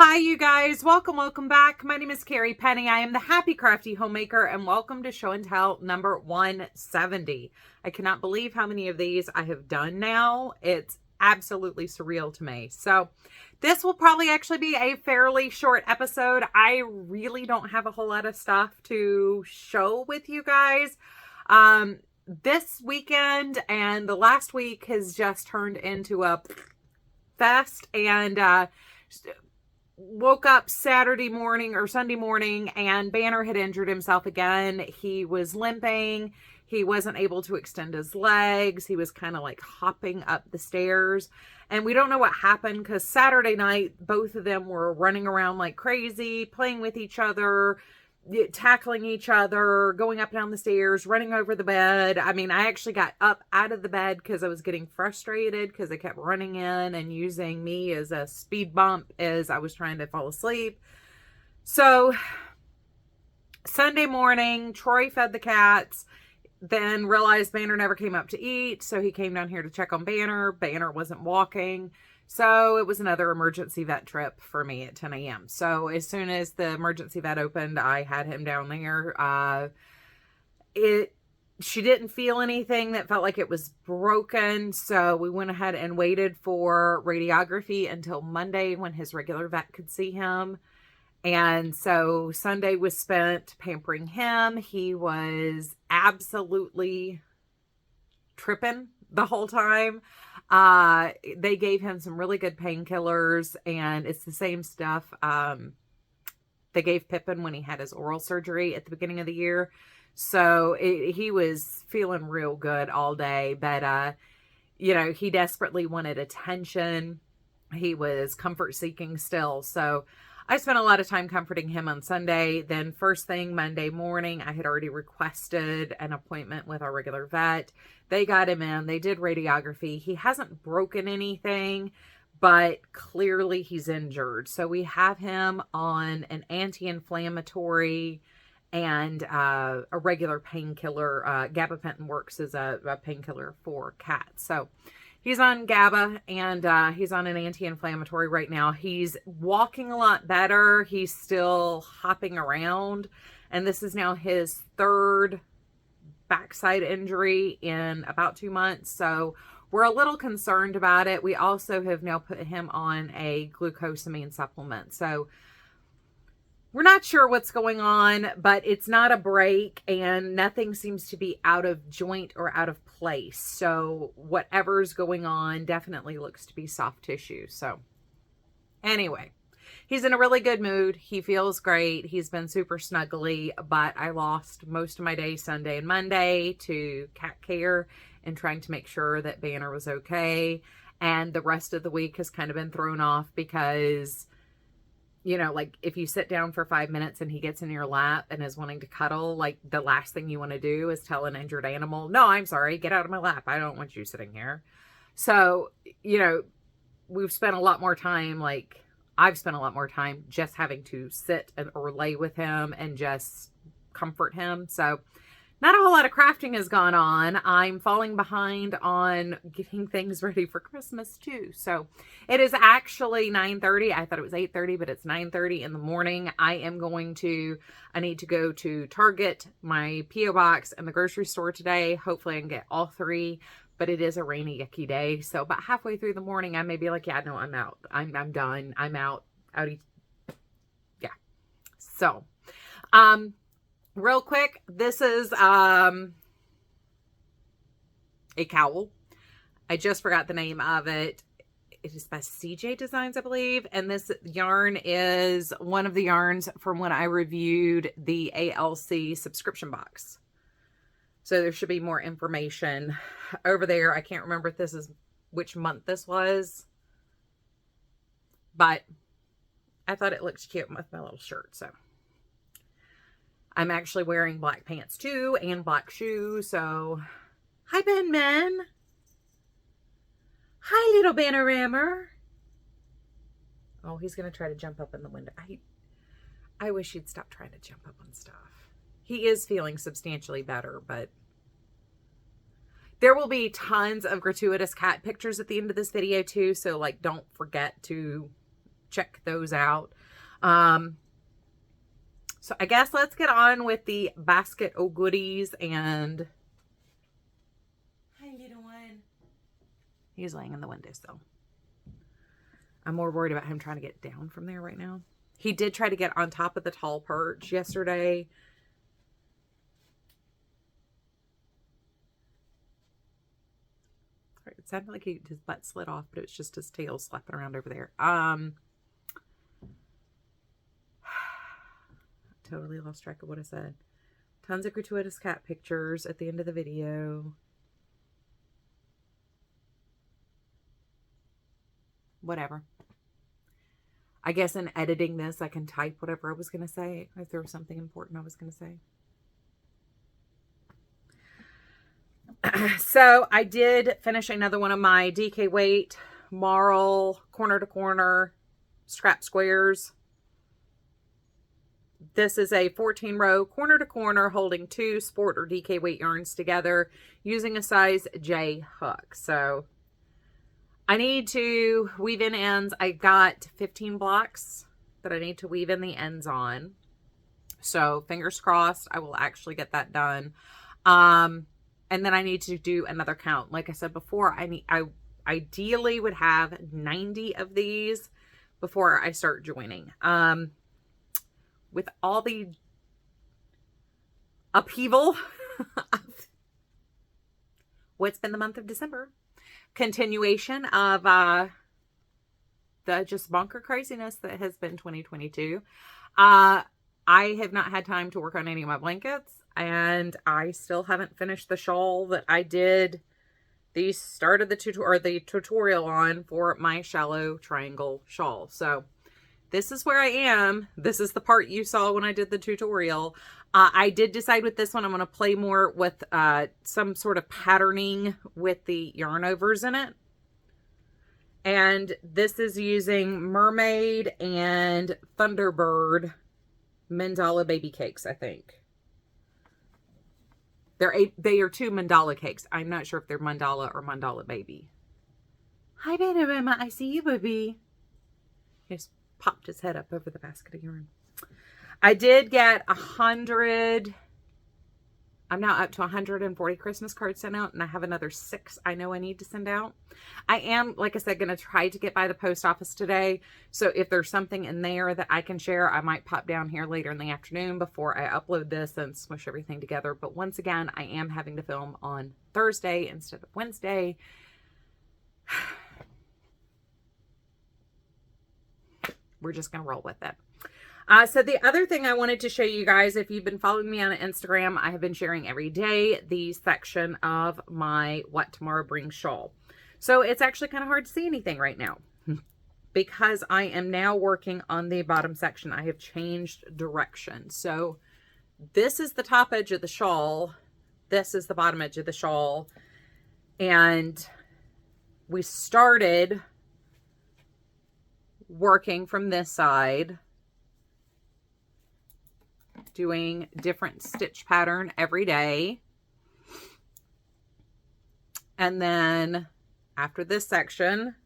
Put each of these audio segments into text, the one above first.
Hi, you guys. Welcome back. My name is Carrie Penny. I am the Happy Crafty Homemaker, and welcome to Show and Tell number 170. I cannot believe how many of these I have done now. It's absolutely surreal to me. So this will probably actually be a fairly short episode. I really don't have a whole lot of stuff to show with you guys. This weekend and the last week has just turned into a fest, and woke up Saturday morning or Sunday morning and Banner had injured himself again. He was limping. He wasn't able to extend his legs. He was kind of like hopping up the stairs. And we don't know what happened because Saturday night, both of them were running around like crazy, playing with each other, tackling each other, going up and down the stairs, running over the bed. I mean, I actually got up out of the bed because I was getting frustrated because they kept running in and using me as a speed bump as I was trying to fall asleep. So Sunday morning, Troy fed the cats, then realized Banner never came up to eat. So he came down here to check on Banner. Banner wasn't walking. So it was another emergency vet trip for me at 10 a.m. So as soon as the emergency vet opened, I had him down there. She didn't feel anything that felt like it was broken. So we went ahead and waited for radiography until Monday when his regular vet could see him. And so Sunday was spent pampering him. He was absolutely tripping the whole time. They gave him some really good painkillers, and it's the same stuff they gave Pippin when he had his oral surgery at the beginning of the year. So he was feeling real good all day, but he desperately wanted attention. He was comfort seeking still. So I spent a lot of time comforting him on Sunday. Then first thing Monday morning, I had already requested an appointment with our regular vet. They got him in. They did radiography. He hasn't broken anything, but clearly he's injured. So we have him on an anti-inflammatory and a regular painkiller. Gabapentin works as a painkiller for cats. So he's on GABA, and he's on an anti-inflammatory right now. He's walking a lot better. He's still hopping around. And this is now his third backside injury in about 2 months. So we're a little concerned about it. We also have now put him on a glucosamine supplement. So we're not sure what's going on, but it's not a break and nothing seems to be out of joint or out of place. So whatever's going on definitely looks to be soft tissue. So anyway, he's in a really good mood. He feels great. He's been super snuggly, but I lost most of my day Sunday and Monday to cat care and trying to make sure that Banner was okay. And the rest of the week has kind of been thrown off because like if you sit down for 5 minutes and he gets in your lap and is wanting to cuddle, like the last thing you want to do is tell an injured animal, no, I'm sorry, get out of my lap. I don't want you sitting here. So, we've spent a lot more time, I've spent a lot more time just having to sit or lay with him and just comfort him. So not a whole lot of crafting has gone on. I'm falling behind on getting things ready for Christmas too. So it is actually 9:30. I thought it was 8:30, but it's 9:30 in the morning. I need to go to Target, my P.O. box, and the grocery store today. Hopefully I can get all three, but it is a rainy, yucky day. So about halfway through the morning, I may be like, yeah, no, I'm out. I'm done. I'm out. Outie. Yeah. So, real quick, this is a cowl. I just forgot the name of it. It is by CJ Designs, I believe. And this yarn is one of the yarns from when I reviewed the ALC subscription box. So there should be more information over there. I can't remember if this is which month this was, but I thought it looked cute with my little shirt. So I'm actually wearing black pants too and black shoes. So hi, Ben Man. Hi, little Bannerammer. Oh, he's going to try to jump up in the window. I wish he'd stop trying to jump up on stuff. He is feeling substantially better, but there will be tons of gratuitous cat pictures at the end of this video too. So don't forget to check those out. So I guess let's get on with the basket of goodies. And hi, little one. He's laying in the windowsill. I'm more worried about him trying to get down from there right now. He did try to get on top of the tall perch yesterday. It sounded like his butt slid off, but it was just his tail slapping around over there. Totally lost track of what I said. Tons of gratuitous cat pictures at the end of the video. Whatever. I guess in editing this, I can type whatever I was going to say, if there was something important I was going to say. So I did finish another one of my DK weight Marl corner to corner scrap squares. This is a 14 row corner to corner holding 2 sport or DK weight yarns together using a size J hook. So I need to weave in ends. I got 15 blocks that I need to weave in the ends on. So fingers crossed I will actually get that done. And then I need to do another count. Like I said before, I ideally would have 90 of these before I start joining. With all the upheaval of what's been the month of December, continuation of the just bonker craziness that has been 2022. I have not had time to work on any of my blankets. And I still haven't finished the shawl that I did the start of the tutorial on for my shallow triangle shawl. So this is where I am. This is the part you saw when I did the tutorial. I did decide with this one, I'm going to play more with some sort of patterning with the yarn overs in it. And this is using Mermaid and Thunderbird mandala baby cakes, I think. They are 2 mandala cakes. I'm not sure if they're mandala or mandala baby. Hi, Panorama. I see you, baby. He just popped his head up over the basket of yarn. I did get 100. I'm now up to 140 Christmas cards sent out, and I have another 6 I know I need to send out. I am, like I said, going to try to get by the post office today. So if there's something in there that I can share, I might pop down here later in the afternoon before I upload this and smush everything together. But once again, I am having to film on Thursday instead of Wednesday. We're just going to roll with it. So the other thing I wanted to show you guys, if you've been following me on Instagram, I have been sharing every day the section of my What Tomorrow Brings shawl. So it's actually kind of hard to see anything right now because I am now working on the bottom section. I have changed direction. So this is the top edge of the shawl. This is the bottom edge of the shawl. And we started working from this side, doing different stitch pattern every day. And then after this section,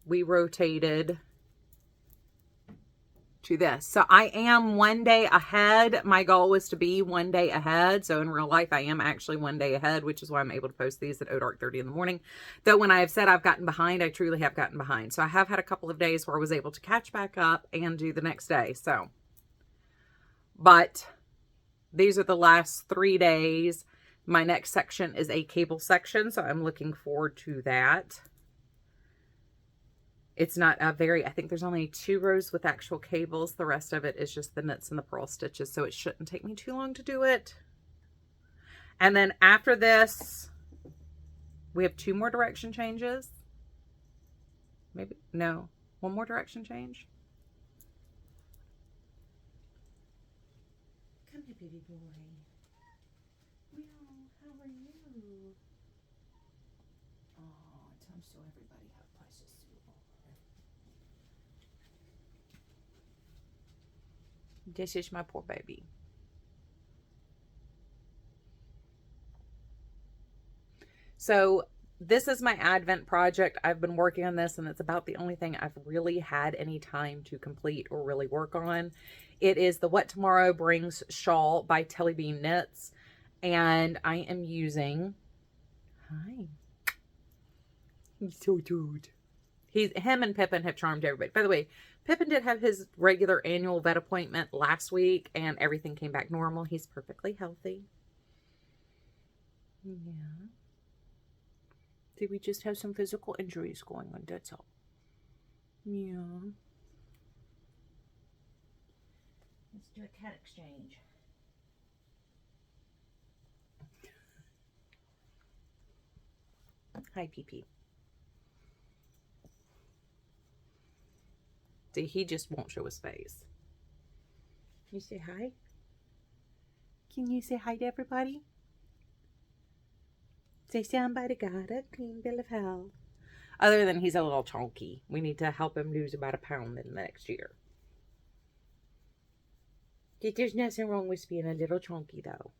we rotated to this. So I am 1 day ahead. My goal was to be 1 day ahead. So in real life, I am actually 1 day ahead, which is why I'm able to post these at dark:30 in the morning. Though when I have said I've gotten behind, I truly have gotten behind. So I have had a couple of days where I was able to catch back up and do the next day. So, but these are the last 3 days. My next section is a cable section, so I'm looking forward to that. It's not a very, I think there's only 2 rows with actual cables. The rest of it is just the knits and the purl stitches, so it shouldn't take me too long to do it. And then after this, we have 2 more direction changes. Maybe, no, 1 more direction change. Come here, baby boy. Meow, how are you? Oh, Tom, show everybody how precious you are. This is my poor baby. So this is my Advent project. I've been working on this, and it's about the only thing I've really had any time to complete or really work on. It is the What Tomorrow Brings shawl by Telly Bean Knits, and I am using... Hi. He's so cute. Him and Pippin have charmed everybody. By the way, Pippin did have his regular annual vet appointment last week, and everything came back normal. He's perfectly healthy. Yeah. Did we just have some physical injuries going on? That's all. Yeah. Let's do a cat exchange. Hi, PP. See, he just won't show his face. Can you say hi? Can you say hi to everybody? Say somebody got a clean bill of health. Other than he's a little chunky. We need to help him lose about 1 pound in the next year. There's nothing wrong with being a little chunky, though.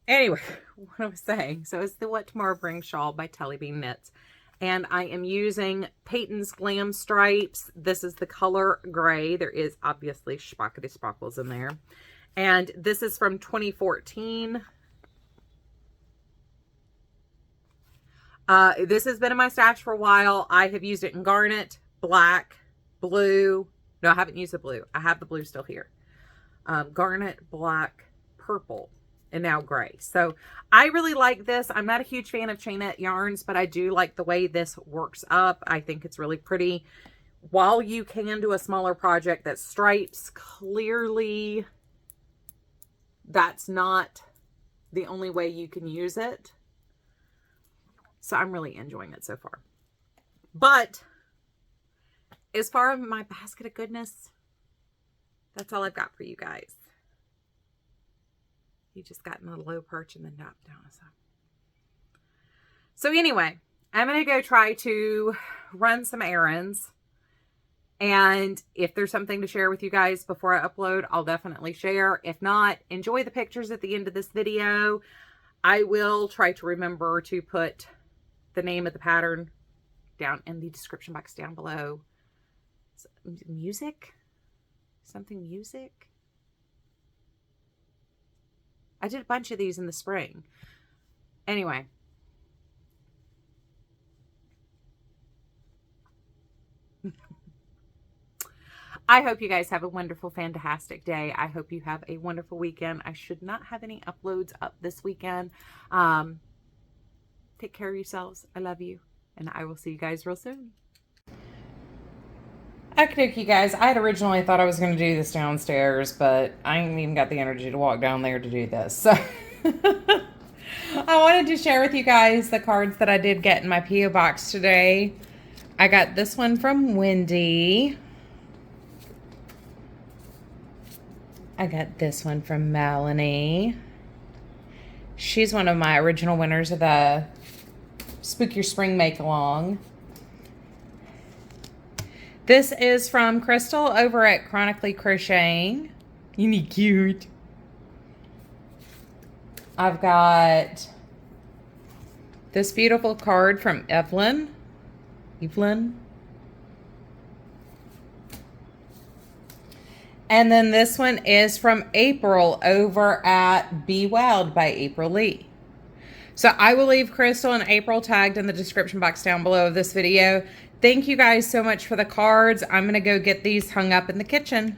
Anyway, what I was saying. So it's the What Tomorrow Brings shawl by Telly Bean Knits. And I am using Peyton's Glam Stripes. This is the color gray. There is obviously spockety sparkles in there. And this is from 2014. This has been in my stash for a while. I have used it in garnet, black, blue. No, I haven't used the blue. I have the blue still here. Garnet, black, purple, and now gray. So I really like this. I'm not a huge fan of chainette yarns, but I do like the way this works up. I think it's really pretty. While you can do a smaller project that stripes, clearly that's not the only way you can use it. So I'm really enjoying it so far. But as far as my basket of goodness, that's all I've got for you guys. You just got in a low perch and then dropped down. So anyway, I'm going to go try to run some errands. And if there's something to share with you guys before I upload, I'll definitely share. If not, enjoy the pictures at the end of this video. I will try to remember to put the name of the pattern down in the description box down below. Music? Something music? I did a bunch of these in the spring. Anyway. I hope you guys have a wonderful, fantastic day. I hope you have a wonderful weekend. I should not have any uploads up this weekend. Take care of yourselves. I love you. And I will see you guys real soon. Okay, you guys. I had originally thought I was going to do this downstairs, but I ain't even got the energy to walk down there to do this. So I wanted to share with you guys the cards that I did get in my P.O. box today. I got this one from Wendy. I got this one from Melanie. She's one of my original winners of the Spook Your Spring Make Along. This is from Crystal over at Chronically Crocheting. Isn't he cute? I've got this beautiful card from Evelyn. And then this one is from April over at Be Wild by April Lee. So I will leave Crystal and April tagged in the description box down below of this video. Thank you guys so much for the cards. I'm going to go get these hung up in the kitchen.